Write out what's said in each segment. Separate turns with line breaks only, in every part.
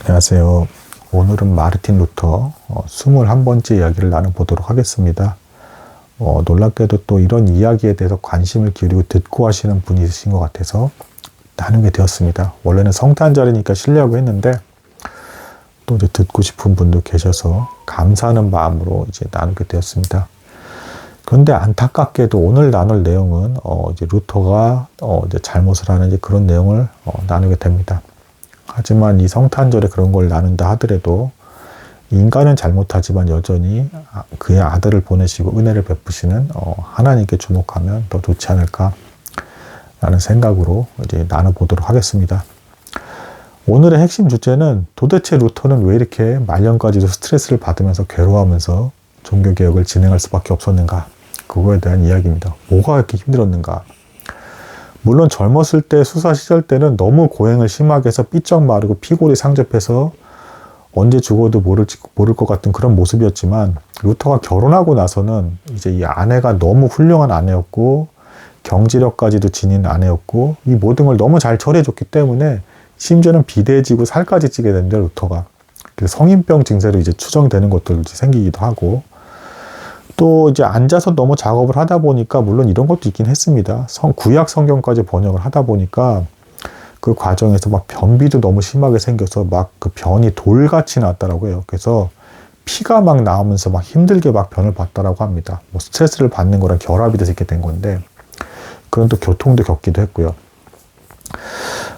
안녕하세요. 오늘은 마르틴 루터 21번째 이야기를 나눠보도록 하겠습니다. 놀랍게도 또 이런 이야기에 대해서 관심을 기울이고 듣고 하시는 분이 있으신 것 같아서 나누게 되었습니다. 원래는 성탄절이니까 쉬려고 했는데 또 이제 듣고 싶은 분도 계셔서 감사하는 마음으로 이제 나누게 되었습니다. 그런데 안타깝게도 오늘 나눌 내용은 이제 루터가 이제 잘못을 하는 이제 그런 내용을 나누게 됩니다. 하지만 이 성탄절에 그런 걸 나눈다 하더라도 인간은 잘못하지만 여전히 그의 아들을 보내시고 은혜를 베푸시는 하나님께 주목하면 더 좋지 않을까 라는 생각으로 이제 나눠보도록 하겠습니다. 오늘의 핵심 주제는 도대체 루터는 왜 이렇게 말년까지도 스트레스를 받으면서 괴로워하면서 종교개혁을 진행할 수밖에 없었는가, 그거에 대한 이야기입니다. 뭐가 이렇게 힘들었는가. 물론 젊었을 때 수사 시절 때는 너무 고행을 심하게 해서 삐쩍 마르고 피골이 상접해서 언제 죽어도 모를 것 같은 그런 모습이었지만, 루터가 결혼하고 나서는 이제 이 아내가 너무 훌륭한 아내였고 경제력까지도 지닌 아내였고 이 모든 걸 너무 잘 처리해줬기 때문에 심지어는 비대해지고 살까지 찌게 된다, 루터가. 그래서 성인병 증세로 이제 추정되는 것들도 생기기도 하고, 또 이제 앉아서 너무 작업을 하다 보니까 물론 이런 것도 있긴 했습니다. 구약 성경까지 번역을 하다 보니까 그 과정에서 막 변비도 너무 심하게 생겨서 막 그 변이 돌같이 났다라고 해요. 그래서 피가 막 나오면서 막 힘들게 막 변을 봤다라고 합니다. 뭐 스트레스를 받는 거랑 결합이 돼서 이렇게 된 건데, 그런 또 교통도 겪기도 했고요.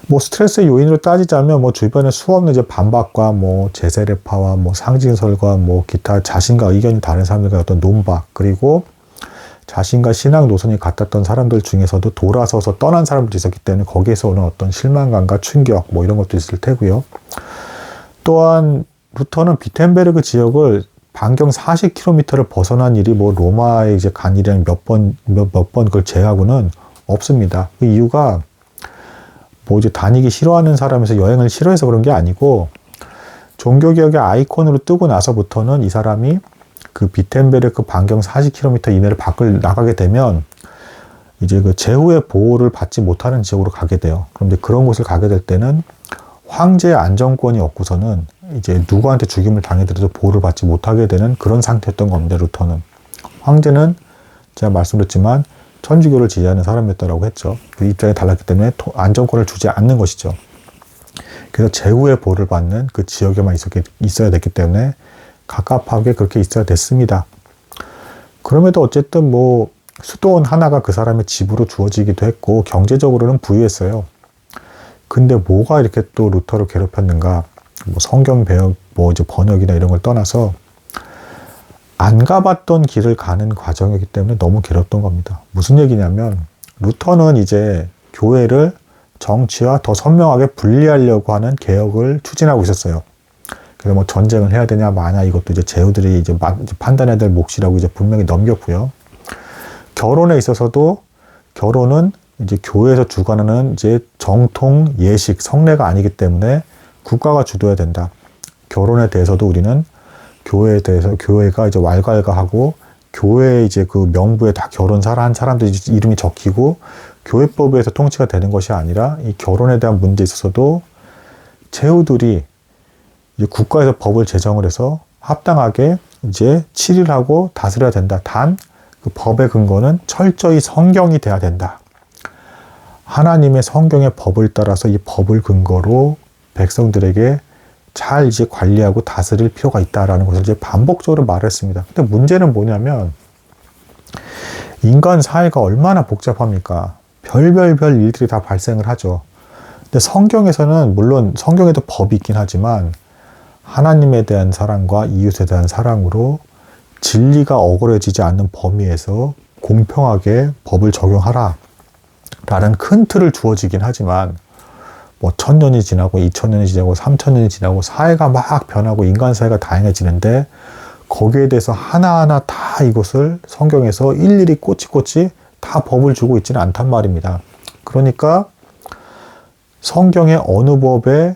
뭐 스트레스의 요인으로 따지자면 뭐 주변에 수없는 이제 반박과 뭐 제세례파와 뭐 상징설과 뭐 기타 자신과 의견이 다른 사람들과 어떤 논박, 그리고 자신과 신앙 노선이 같았던 사람들 중에서도 돌아서서 떠난 사람들이 있었기 때문에 거기에서 오는 어떤 실망감과 충격 뭐 이런 것도 있을 테고요. 또한 루터는 비텐베르그 지역을 반경 40km를 벗어난 일이 뭐 로마에 이제 간 일이랑 몇 번 그걸 제하고는 없습니다. 그 이유가 뭐 이제 다니기 싫어하는 사람에서 여행을 싫어해서 그런 게 아니고, 종교개혁의 아이콘으로 뜨고 나서부터는 이 사람이 그 비텐베르크 반경 40km 이내를 밖을 나가게 되면 이제 그 제후의 보호를 받지 못하는 지역으로 가게 돼요. 그런데 그런 곳을 가게 될 때는 황제의 안정권이 없고서는 이제 누구한테 죽임을 당해더라도 보호를 받지 못하게 되는 그런 상태였던 겁니다, 루터는. 황제는 제가 말씀드렸지만 천주교를 지지하는 사람이었다고 했죠. 그 입장이 달랐기 때문에 안정권을 주지 않는 것이죠. 그래서 제후의 보호를 받는 그 지역에만 있어야 됐기 때문에 갑갑하게 그렇게 있어야 됐습니다. 그럼에도 어쨌든 뭐 수도원 하나가 그 사람의 집으로 주어지기도 했고 경제적으로는 부유했어요. 근데 뭐가 이렇게 또 루터를 괴롭혔는가? 뭐 성경 배역, 뭐 이제 번역이나 이런 걸 떠나서 안 가봤던 길을 가는 과정이기 때문에 너무 괴롭던 겁니다. 무슨 얘기냐면, 루터는 이제 교회를 정치와 더 선명하게 분리하려고 하는 개혁을 추진하고 있었어요. 그래서 뭐 전쟁을 해야 되냐 마냐 이것도 이제 제후들이 이제 판단해야 될 몫이라고 이제 분명히 넘겼고요. 결혼에 있어서도 결혼은 이제 교회에서 주관하는 이제 정통 예식 성례가 아니기 때문에 국가가 주도해야 된다. 결혼에 대해서도 우리는 교회에 대해서 교회가 이제 왈가왈가하고 교회 이제 그 명부에 다 결혼사라 한 사람들 이름이 적히고 교회법에서 통치가 되는 것이 아니라, 이 결혼에 대한 문제에 있어서도 제후들이 이제 국가에서 법을 제정을 해서 합당하게 이제 치리를 하고 다스려야 된다. 단 그 법의 근거는 철저히 성경이 돼야 된다. 하나님의 성경의 법을 따라서 이 법을 근거로 백성들에게 잘 이제 관리하고 다스릴 필요가 있다라는 것을 이제 반복적으로 말했습니다. 근데 문제는 뭐냐면, 인간 사회가 얼마나 복잡합니까? 별별 일들이 다 발생을 하죠. 근데 성경에서는 물론 성경에도 법이 있긴 하지만 하나님에 대한 사랑과 이웃에 대한 사랑으로 진리가 억울해지지 않는 범위에서 공평하게 법을 적용하라 라는 큰 틀을 주어지긴 하지만, 뭐 1000년이 지나고 2000년이 지나고 3000년이 지나고 사회가 막 변하고 인간 사회가 다양해지는데 거기에 대해서 하나하나 다 이것을 성경에서 일일이 꼬치꼬치 다 법을 주고 있지는 않단 말입니다. 그러니까 성경의 어느 법에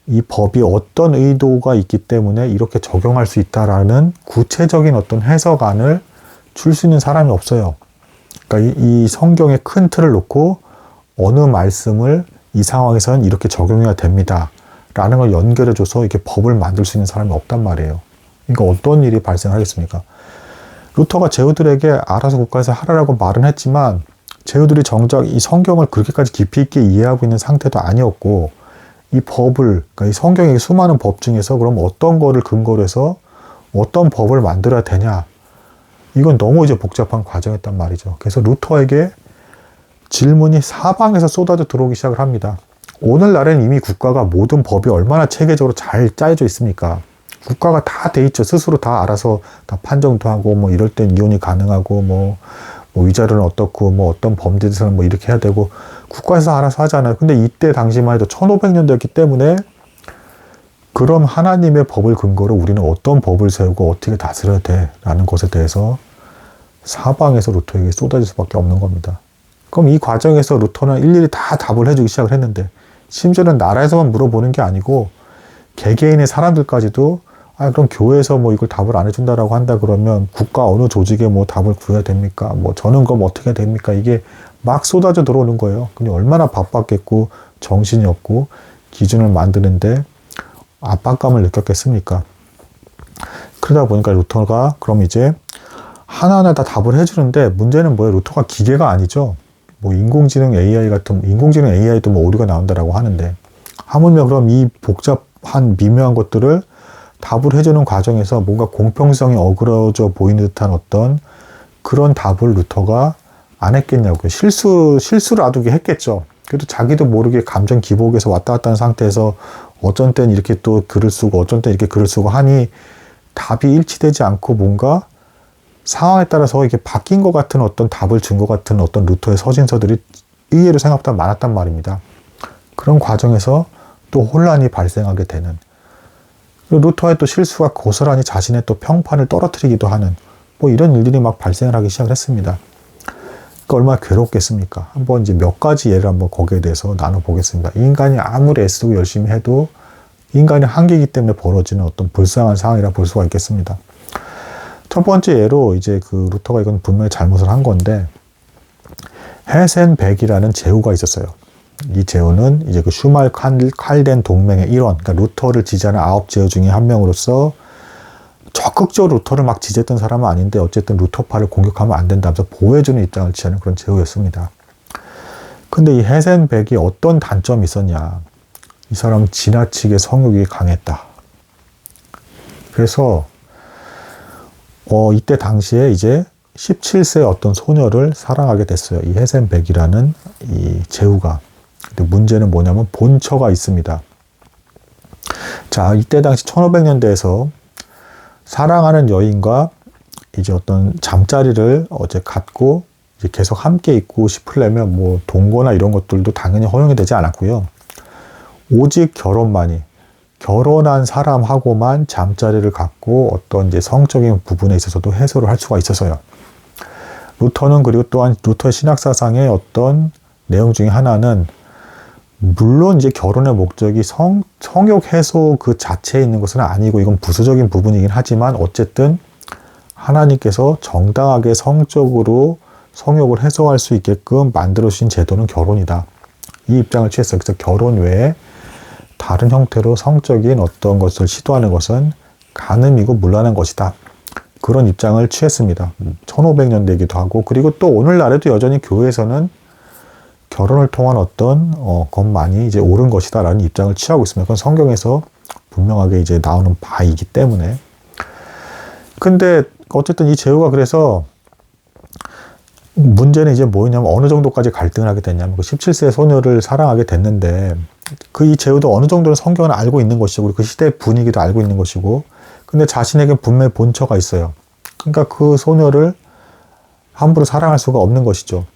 이 법이 어떤 의도가 있기 때문에 이렇게 적용할 수 있다라는 구체적인 어떤 해석안을 줄 수 있는 사람이 없어요. 그러니까 이 성경의 큰 틀을 놓고 어느 말씀을 이 상황에서는 이렇게 적용해야 됩니다 라는 걸 연결해줘서 이렇게 법을 만들 수 있는 사람이 없단 말이에요. 그러니까 어떤 일이 발생하겠습니까? 루터가 제후들에게 알아서 국가에서 하라라고 말은 했지만 제후들이 정작 이 성경을 그렇게까지 깊이 있게 이해하고 있는 상태도 아니었고 이 법을, 그러니까 이 성경의 수많은 법 중에서 그럼 어떤 거를 근거로 해서 어떤 법을 만들어야 되냐, 이건 너무 이제 복잡한 과정이었단 말이죠. 그래서 루터에게 질문이 사방에서 쏟아져 들어오기 시작을 합니다. 오늘날에는 이미 국가가 모든 법이 얼마나 체계적으로 잘 짜여져 있습니까? 국가가 다 돼 있죠. 스스로 다 알아서 다 판정도 하고, 뭐 이럴 땐 이혼이 가능하고, 뭐 위자료는 어떻고, 뭐 어떤 범죄에서는 뭐 이렇게 해야 되고, 국가에서 알아서 하잖아요. 근데 이때 당시만 해도 1500년대였기 때문에 그럼 하나님의 법을 근거로 우리는 어떤 법을 세우고 어떻게 다스려야 돼? 라는 것에 대해서 사방에서 루터에게 쏟아질 수밖에 없는 겁니다. 그럼 이 과정에서 루터는 일일이 다 답을 해주기 시작을 했는데, 심지어는 나라에서만 물어보는 게 아니고 개개인의 사람들까지도 그럼 교회에서 뭐 이걸 답을 안 해준다라고 한다 그러면 국가 어느 조직에 뭐 답을 구해야 됩니까? 뭐 저는 그럼 어떻게 됩니까? 이게 막 쏟아져 들어오는 거예요. 근데 얼마나 바빴겠고 정신이 없고 기준을 만드는데 압박감을 느꼈겠습니까? 그러다 보니까 루터가 그럼 이제 하나하나 다 답을 해주는데 문제는 뭐예요? 루터가 기계가 아니죠. 뭐 인공지능 AI도 뭐 오류가 나온다라고 하는데 하물며 그럼 이 복잡한 미묘한 것들을 답을 해주는 과정에서 뭔가 공평성이 어그러져 보이는 듯한 어떤 그런 답을 루터가 안 했겠냐고요. 실수를 아두게 했겠죠. 그래도 자기도 모르게 감정 기복에서 왔다 갔다 하는 상태에서 어쩐 땐 이렇게 또 글을 쓰고 어쩐 땐 이렇게 글을 쓰고 하니 답이 일치되지 않고 뭔가 상황에 따라서 이게 바뀐 것 같은 어떤 답을 준 것 같은 어떤 루터의 서신서들이 의외로 생각보다 많았단 말입니다. 그런 과정에서 또 혼란이 발생하게 되는, 루터의 또 실수가 고스란히 자신의 또 평판을 떨어뜨리기도 하는 뭐 이런 일들이 막 발생을 하기 시작을 했습니다. 그러니까 얼마나 괴롭겠습니까? 한번 이제 몇 가지 예를 한번 거기에 대해서 나눠보겠습니다. 인간이 아무리 애쓰고 열심히 해도 인간의 한계이기 때문에 벌어지는 어떤 불쌍한 상황이라 볼 수가 있겠습니다. 첫 번째 예로 이제 그 루터가 이건 분명히 잘못을 한 건데, 헤센백이라는 제후가 있었어요. 이 제후는 이제 그 슈말 칼덴 동맹의 일원, 그러니까 루터를 지지하는 9제후 중에 한 명으로서 적극적으로 루터를 막 지지했던 사람은 아닌데 어쨌든 루터파를 공격하면 안 된다면서 보호해주는 입장을 취하는 그런 제후였습니다. 근데 이 헤센백이 어떤 단점이 있었냐, 이 사람은 지나치게 성욕이 강했다. 그래서 이때 당시에 이제 17세 어떤 소녀를 사랑하게 됐어요. 이 헤센백이라는 이 제후가. 근데 문제는 뭐냐면 본처가 있습니다. 자, 이때 당시 1500년대에서 사랑하는 여인과 이제 어떤 잠자리를 갖고 이제 계속 함께 있고 싶으려면 뭐 동거나 이런 것들도 당연히 허용이 되지 않았고요. 오직 결혼한 사람하고만 잠자리를 갖고 어떤 이제 성적인 부분에 있어서도 해소를 할 수가 있어서요. 루터는 그리고 또한 루터의 신학사상의 어떤 내용 중에 하나는 물론 이제 결혼의 목적이 성욕 해소 그 자체에 있는 것은 아니고 이건 부수적인 부분이긴 하지만 어쨌든 하나님께서 정당하게 성적으로 성욕을 해소할 수 있게끔 만들어 주신 제도는 결혼이다. 이 입장을 취했어요. 그래서 결혼 외에 다른 형태로 성적인 어떤 것을 시도하는 것은 간음이고 문란한 것이다. 그런 입장을 취했습니다. 1500년대이기도 하고, 그리고 또 오늘날에도 여전히 교회에서는 결혼을 통한 어떤 것만이 이제 옳은 것이다라는 입장을 취하고 있습니다. 그건 성경에서 분명하게 이제 나오는 바이기 때문에. 근데 어쨌든 이 제후가 그래서 문제는 이제 뭐냐면 어느 정도까지 갈등을 하게 됐냐면 그 17세 소녀를 사랑하게 됐는데 그 이 제후도 어느 정도는 성경을 알고 있는 것이고 그 시대의 분위기도 알고 있는 것이고 근데 자신에게 분명히 본처가 있어요. 그러니까 그 소녀를 함부로 사랑할 수가 없는 것이죠.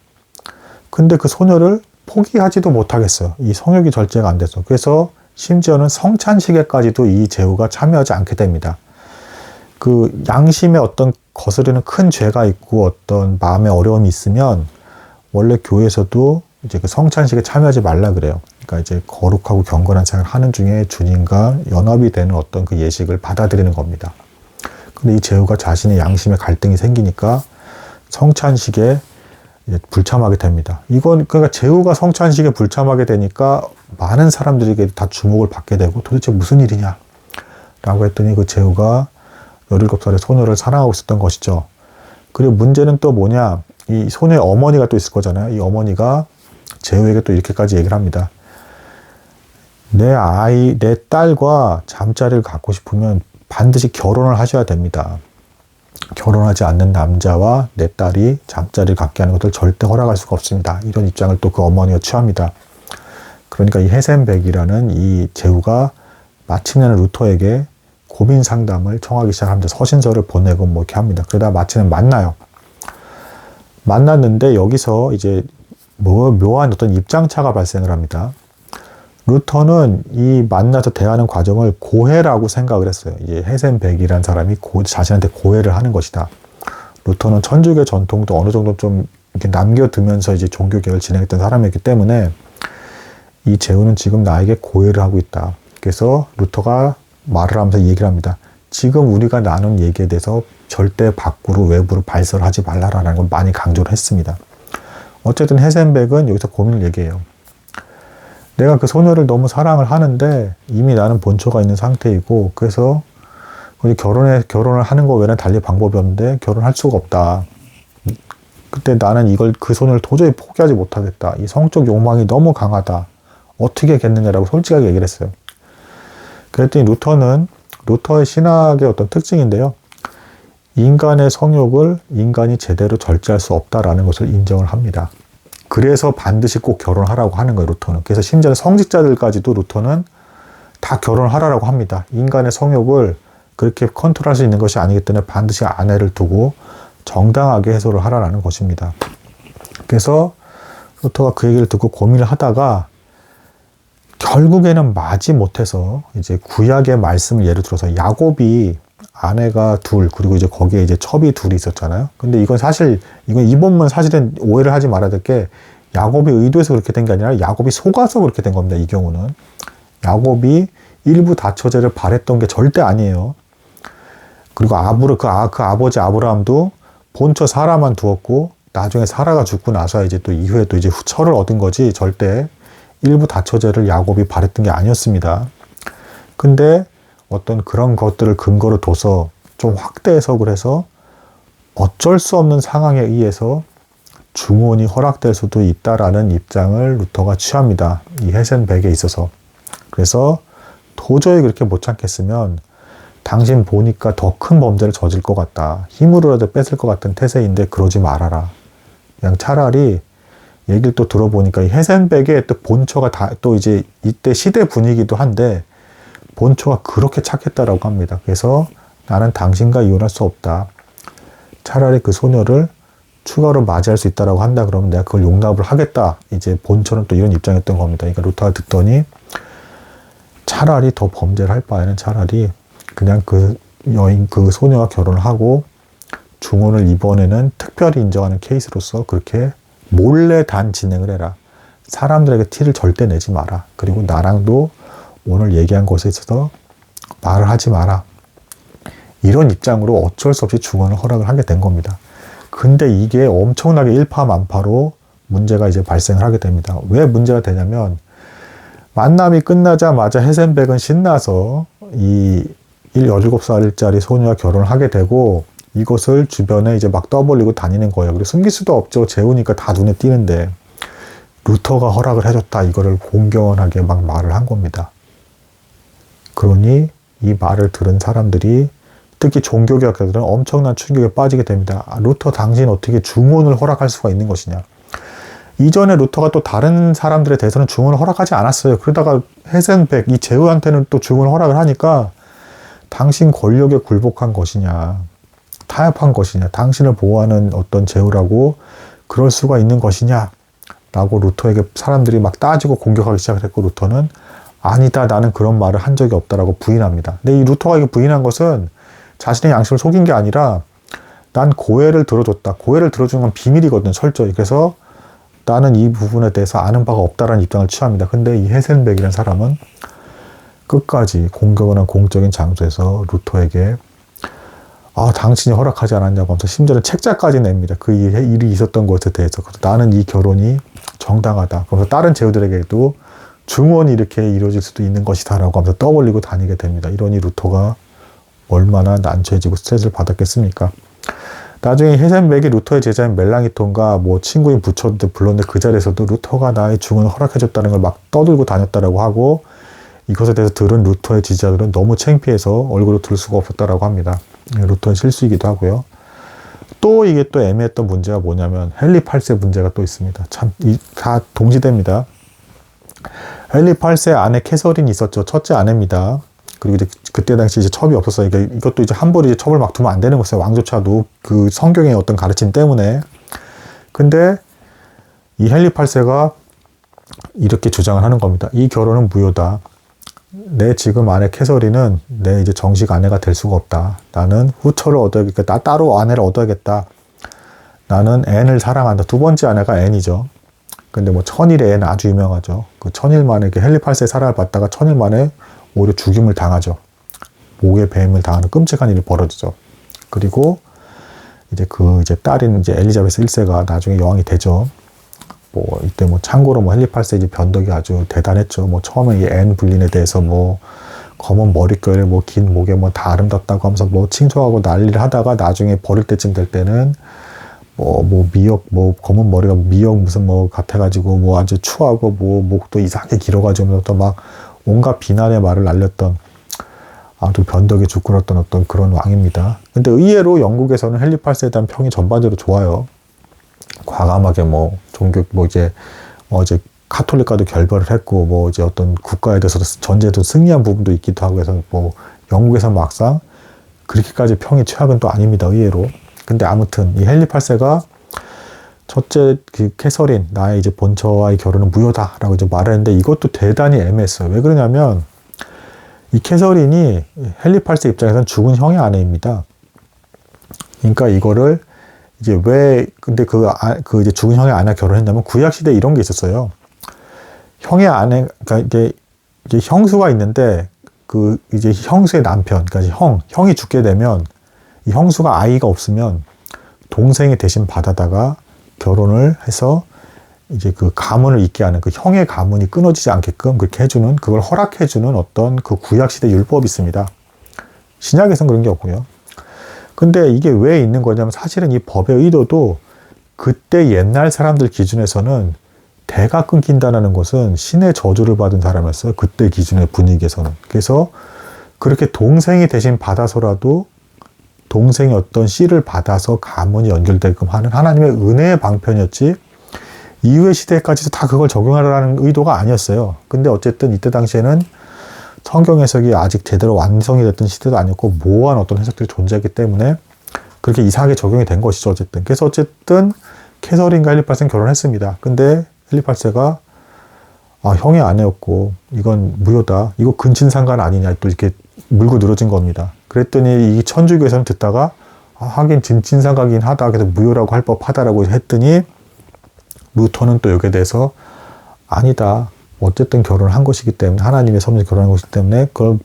근데 그 소녀를 포기하지도 못하겠어요. 이 성욕이 절제가 안 돼서. 그래서 심지어는 성찬식에까지도 이 제후가 참여하지 않게 됩니다. 그 양심에 어떤 거스르는 큰 죄가 있고 어떤 마음에 어려움이 있으면 원래 교회에서도 이제 그 성찬식에 참여하지 말라 그래요. 그러니까 이제 거룩하고 경건한 생활을 하는 중에 주님과 연합이 되는 어떤 그 예식을 받아들이는 겁니다. 근데 이 제후가 자신의 양심에 갈등이 생기니까 성찬식에 불참하게 됩니다. 이건 그러니까 제후가 성찬식에 불참하게 되니까 많은 사람들에게 다 주목을 받게 되고 도대체 무슨 일이냐 라고 했더니 그 제후가 17살의 소녀를 사랑하고 있었던 것이죠. 그리고 문제는 또 뭐냐, 이 소녀의 어머니가 또 있을 거잖아요. 이 어머니가 제후에게 또 이렇게까지 얘기를 합니다. 내 딸과 잠자리를 갖고 싶으면 반드시 결혼을 하셔야 됩니다. 결혼하지 않는 남자와 내 딸이 잠자리를 갖게 하는 것을 절대 허락할 수가 없습니다. 이런 입장을 또 그 어머니가 취합니다. 그러니까 이 헤센백이라는 이 제후가 마침내는 루터에게 고민 상담을 청하기 시작합니다. 서신서를 보내고 뭐 이렇게 합니다. 그러다 마침내 만나요. 만났는데 여기서 이제 묘한 어떤 입장차가 발생을 합니다. 루터는 이 만나서 대하는 과정을 고해라고 생각을 했어요. 이제 헤센백이라는 사람이 자신한테 고해를 하는 것이다. 루터는 천주교 전통도 어느 정도 좀 이렇게 남겨두면서 이제 종교개혁을 진행했던 사람이기 때문에 이 제후는 지금 나에게 고해를 하고 있다. 그래서 루터가 말을 하면서 얘기를 합니다. 지금 우리가 나눈 얘기에 대해서 절대 밖으로 외부로 발설하지 말라라는 걸 많이 강조를 했습니다. 어쨌든 헤센백은 여기서 고민을 얘기해요. 내가 그 소녀를 너무 사랑을 하는데 이미 나는 본초가 있는 상태이고 그래서 결혼을 하는 거 외에는 달리 방법이 없는데 결혼할 수가 없다. 그때 나는 그 소녀를 도저히 포기하지 못하겠다. 이 성적 욕망이 너무 강하다. 어떻게 하겠느냐라고 솔직하게 얘기를 했어요. 그랬더니 루터의 신학의 어떤 특징인데요. 인간의 성욕을 인간이 제대로 절제할 수 없다라는 것을 인정을 합니다. 그래서 반드시 꼭 결혼하라고 하는 거예요, 루터는. 그래서 심지어 성직자들까지도 루터는 다 결혼하라고 합니다. 인간의 성욕을 그렇게 컨트롤할 수 있는 것이 아니기 때문에 반드시 아내를 두고 정당하게 해소를 하라는 것입니다. 그래서 루터가 그 얘기를 듣고 고민을 하다가 결국에는 마지 못해서 이제 구약의 말씀을 예를 들어서 야곱이 아내가 둘, 그리고 이제 거기에 이제 첩이 둘이 있었잖아요. 근데 이건 이 본문 사실은 오해를 하지 말아야 될 게 야곱이 의도해서 그렇게 된 게 아니라 야곱이 속아서 그렇게 된 겁니다. 이 경우는. 야곱이 일부 다처제를 바랬던 게 절대 아니에요. 그리고 그 아버지 아브라함도 본처 사라만 두었고 나중에 사라가 죽고 나서 이제 또 이후에 또 이제 후처를 얻은 거지 절대 일부 다처제를 야곱이 바랬던 게 아니었습니다. 근데 어떤 그런 것들을 근거로 둬서 좀 확대 해석을 해서 어쩔 수 없는 상황에 의해서 중혼이 허락될 수도 있다라는 입장을 루터가 취합니다. 이 헤센백에 있어서. 그래서 도저히 그렇게 못 참겠으면 당신 보니까 더 큰 범죄를 저질 것 같다. 힘으로라도 뺏을 것 같은 태세인데 그러지 말아라. 그냥 차라리 얘기를 또 들어보니까 이 헤센백의 또 본처가 또 이제 이때 시대 분위기도 한데 본처가 그렇게 착했다라고 합니다. 그래서 나는 당신과 이혼할 수 없다. 차라리 그 소녀를 추가로 맞이할 수 있다라고 한다 그러면 내가 그걸 용납을 하겠다. 이제 본처는 또 이런 입장이었던 겁니다. 그러니까 루터가 듣더니 차라리 더 범죄를 할 바에는 차라리 그냥 그 소녀와 결혼을 하고 중혼을 이번에는 특별히 인정하는 케이스로서 그렇게 몰래 단 진행을 해라. 사람들에게 티를 절대 내지 마라. 그리고 나랑도 오늘 얘기한 것에 있어서 말을 하지 마라. 이런 입장으로 어쩔 수 없이 중혼을 허락을 하게 된 겁니다. 근데 이게 엄청나게 일파만파로 문제가 이제 발생을 하게 됩니다. 왜 문제가 되냐면 만남이 끝나자마자 헤센백은 신나서 이 17살짜리 소녀와 결혼을 하게 되고 이것을 주변에 이제 막 떠벌리고 다니는 거예요. 그리고 숨길 수도 없죠. 재우니까 다 눈에 띄는데 루터가 허락을 해줬다. 이거를 공경하게 막 말을 한 겁니다. 그러니 이 말을 들은 사람들이 특히 종교개혁자들은 엄청난 충격에 빠지게 됩니다. 루터 당신 어떻게 중혼을 허락할 수가 있는 것이냐. 이전에 루터가 또 다른 사람들에 대해서는 중혼을 허락하지 않았어요. 그러다가 헤센백, 이 제후한테는 또 중혼을 허락을 하니까 당신 권력에 굴복한 것이냐, 타협한 것이냐, 당신을 보호하는 어떤 제후라고 그럴 수가 있는 것이냐 라고 루터에게 사람들이 막 따지고 공격하기 시작했고 루터는 아니다, 나는 그런 말을 한 적이 없다라고 부인합니다. 근데 이 루터가 이거 부인한 것은 자신의 양심을 속인 게 아니라 난 고해를 들어줬다. 고해를 들어주는 건 비밀이거든, 철저히. 그래서 나는 이 부분에 대해서 아는 바가 없다라는 입장을 취합니다. 근데 이 헤센백이라는 사람은 끝까지 공격을 한 공적인 장소에서 루터에게 당신이 허락하지 않았냐고 하면서 심지어는 책자까지 냅니다. 그 일이 있었던 것에 대해서. 그래서 나는 이 결혼이 정당하다. 그래서 다른 제후들에게도 중원이 이렇게 이루어질 수도 있는 것이다 라고 하면서 떠벌리고 다니게 됩니다. 이러니 루터가 얼마나 난처해지고 스트레스를 받았겠습니까? 나중에 헤센백이 루터의 제자인 멜랑이톤과 뭐 친구인 부처도 불렀는데 그 자리에서도 루터가 나의 중원을 허락해줬다는 걸 막 떠들고 다녔다라고 하고, 이것에 대해서 들은 루터의 지지자들은 너무 창피해서 얼굴을 들 수가 없었다라고 합니다. 루터는 실수이기도 하고요. 또 이게 또 애매했던 문제가 뭐냐면 헨리 8세 문제가 또 있습니다. 참 다 동시대입니다. 헨리 8세 아내 캐서린이 있었죠. 첫째 아내입니다. 그리고 이제 그때 당시 이제 첩이 없었어요. 그러니까 이것도 이제 함부로 이제 첩을 막 두면 안 되는 거였어요. 왕조차도 그 성경의 어떤 가르침 때문에. 근데 이 헨리 8세가 이렇게 주장을 하는 겁니다. 이 결혼은 무효다. 내 지금 아내 캐서린은 내 이제 정식 아내가 될 수가 없다. 나는 후처를 얻어야겠다. 나 따로 아내를 얻어야겠다. 나는 앤을 사랑한다. 두 번째 아내가 앤이죠. 근데 뭐 천일의 앤 아주 유명하죠. 그 천일 만에 헨리 8세의 사랑을 받다가 천일 만에 오히려 죽임을 당하죠. 목에 뱀을 당하는 끔찍한 일이 벌어지죠. 그리고 이제 이제 딸인 이제 엘리자베스 1세가 나중에 여왕이 되죠. 뭐 이때 뭐 참고로 뭐 헨리 8세 이제 변덕이 아주 대단했죠. 뭐 처음에 이 앤 불린에 대해서 뭐 검은 머릿결에 뭐 긴 목에 뭐 다 아름답다고 하면서 뭐 칭송하고 난리를 하다가 나중에 버릴 때쯤 될 때는 뭐 미역 뭐 검은 머리가 미역 무슨 뭐 같아가지고 뭐 아주 추하고 뭐 목도 이상하게 길어가지고 또 막 온갖 비난의 말을 날렸던 아주 변덕에 죽kur었던 어떤 그런 왕입니다. 근데 의외로 영국에서는 헨리 8세에 대한 평이 전반적으로 좋아요. 과감하게 뭐 종교 뭐 이제 카톨릭과도 결별을 했고 뭐 이제 어떤 국가에 대해서도 전쟁에도 승리한 부분도 있기도 하고 해서 뭐 영국에서 막상 그렇게까지 평이 최악은 또 아닙니다. 의외로. 근데 아무튼 이 헨리 8세가 첫째 그 캐서린 나의 이제 본처와의 결혼은 무효다라고 이제 말했는데 이것도 대단히 애매했어요. 왜 그러냐면 이 캐서린이 헨리 8세 입장에서는 죽은 형의 아내입니다. 그러니까 이거를 이제 왜 근데 그 이제 죽은 형의 아내와 결혼했냐면 구약 시대에 이런 게 있었어요. 형의 아내 그러니까 이게 형수가 있는데 그 이제 형수의 남편 그러니까 형이 죽게 되면 이 형수가 아이가 없으면 동생이 대신 받아다가 결혼을 해서 이제 그 가문을 잇게 하는 그 형의 가문이 끊어지지 않게끔 그렇게 해주는 그걸 허락해주는 어떤 그 구약시대 율법이 있습니다. 신약에서는 그런 게 없고요. 근데 이게 왜 있는 거냐면 사실은 이 법의 의도도 그때 옛날 사람들 기준에서는 대가 끊긴다는 것은 신의 저주를 받은 사람이었어요. 그때 기준의 분위기에서는. 그래서 그렇게 동생이 대신 받아서라도 동생이 어떤 씨를 받아서 가문이 연결되게끔 하는 하나님의 은혜의 방편이었지 이후의 시대까지도 다 그걸 적용하려는 의도가 아니었어요. 근데 어쨌든 이때 당시에는 성경 해석이 아직 제대로 완성이 됐던 시대도 아니었고 모호한 어떤 해석들이 존재했기 때문에 그렇게 이상하게 적용이 된 것이죠. 어쨌든. 그래서 어쨌든 캐서린과 헨리 8세는 결혼했습니다. 근데 헨리 8세가 형의 아내였고 이건 무효다. 이거 근친상간 아니냐. 또 이렇게 물고 늘어진 겁니다. 그랬더니 이 천주교에서는 듣다가 하긴 근친상간이긴 하다. 그래서 무효라고 할 법하다라고 했더니 루터는 또 여기에 대해서 아니다. 어쨌든 결혼을 한 것이기 때문에 하나님의 섭리로 결혼한 것이기 때문에 그걸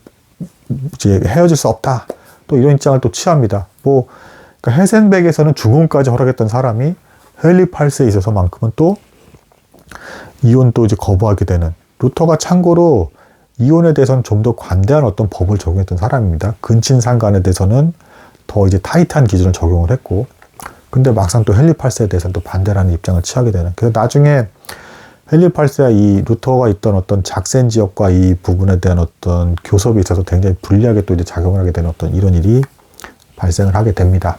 이제 헤어질 수 없다. 또 이런 입장을 또 취합니다. 그러니까 헤센백에서는 죽음까지 허락했던 사람이 헨리 8세에 있어서만큼은 또 이혼 또 이제 거부하게 되는 루터가 참고로 이혼에 대해서는 좀 더 관대한 어떤 법을 적용했던 사람입니다. 근친상간에 대해서는 더 이제 타이트한 기준을 적용을 했고 근데 막상 또 헨리 8세에 대해서는 또 반대라는 입장을 취하게 되는 그래서 나중에 헨리 8세와 이 루터가 있던 어떤 작센 지역과 이 부분에 대한 어떤 교섭이 있어서 굉장히 불리하게 또 이제 작용을 하게 되는 어떤 이런 일이 발생을 하게 됩니다.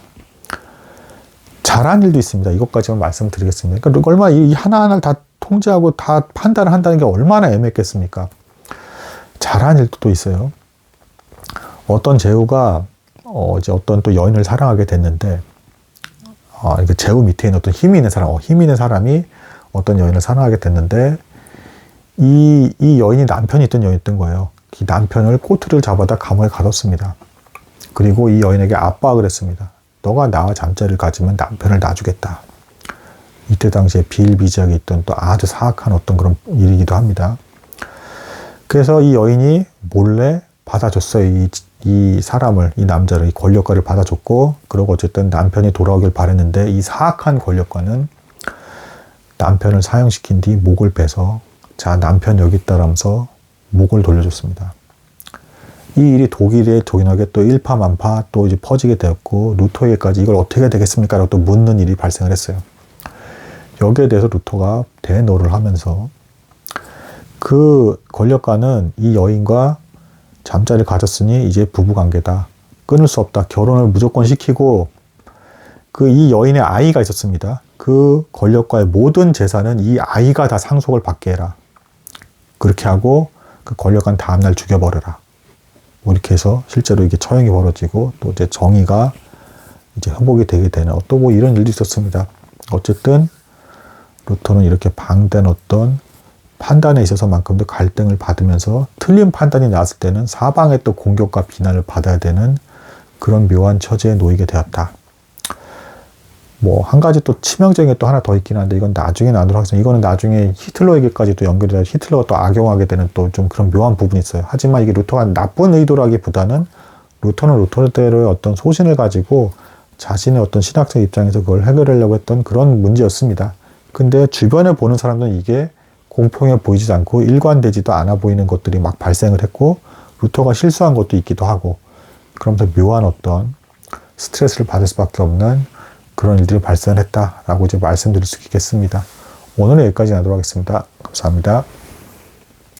잘한 일도 있습니다. 이것까지만 말씀드리겠습니다. 그러니까 얼마나 이 하나하나를 다 통제하고 다 판단을 한다는 게 얼마나 애매했겠습니까? 잘한 일도 또 있어요. 어떤 제후가 이제 어떤 또 여인을 사랑하게 됐는데 이게 제후 밑에 있는 어떤 힘이 있는 사람이 어떤 여인을 사랑하게 됐는데 이 여인이 남편이 있던 여인이었던 거예요. 이 남편을 꼬투리를 잡아다 감옥에 가뒀습니다. 그리고 이 여인에게 압박을 했습니다. 너가 나와 잠자리를 가지면 남편을 놔주겠다. 이때 당시에 비일비재하게 있던 또 아주 사악한 어떤 그런 일이기도 합니다. 그래서 이 여인이 몰래 받아줬어요. 이 사람을, 이 남자를, 이 권력가를 받아줬고, 그러고 어쨌든 남편이 돌아오길 바랬는데, 이 사악한 권력가는 남편을 사형시킨 뒤 목을 빼서, 자, 남편 여기 있다라면서 목을 돌려줬습니다. 이 일이 독일에 조용하게 또 일파만파 또 이제 퍼지게 되었고, 루터에게까지 이걸 어떻게 해야 되겠습니까? 라고 또 묻는 일이 발생을 했어요. 여기에 대해서 루터가 대노를 하면서, 그 권력가는 이 여인과 잠자리를 가졌으니 이제 부부관계다. 끊을 수 없다. 결혼을 무조건 시키고, 이 여인의 아이가 있었습니다. 그 권력가의 모든 재산은 이 아이가 다 상속을 받게 해라. 그렇게 하고 그 권력가는 다음날 죽여버려라. 뭐 이렇게 해서 실제로 이게 처형이 벌어지고 또 이제 정의가 이제 회복이 되게 되는 또 뭐 이런 일도 있었습니다. 어쨌든 루터는 이렇게 방대한 어떤 판단에 있어서만큼도 갈등을 받으면서 틀린 판단이 나왔을 때는 사방에 또 공격과 비난을 받아야 되는 그런 묘한 처지에 놓이게 되었다. 뭐 한 가지 또 치명적인 게 또 하나 더 있긴 한데 이건 나중에 나누도록 하겠습니다. 이거는 나중에 히틀러에게까지 또 연결이 돼서 히틀러가 또 악용하게 되는 또 좀 그런 묘한 부분이 있어요. 하지만 이게 루터가 나쁜 의도라기보다는 루터는 루터대로의 어떤 소신을 가지고 자신의 어떤 신학적 입장에서 그걸 해결하려고 했던 그런 문제였습니다. 근데 주변에 보는 사람들은 이게 공평해 보이지 않고 일관되지도 않아 보이는 것들이 막 발생을 했고, 루터가 실수한 것도 있기도 하고, 그러면서 묘한 어떤 스트레스를 받을 수밖에 없는 그런 일들이 발생했다라고 이제 말씀드릴 수 있겠습니다. 오늘은 여기까지 하도록 하겠습니다. 감사합니다.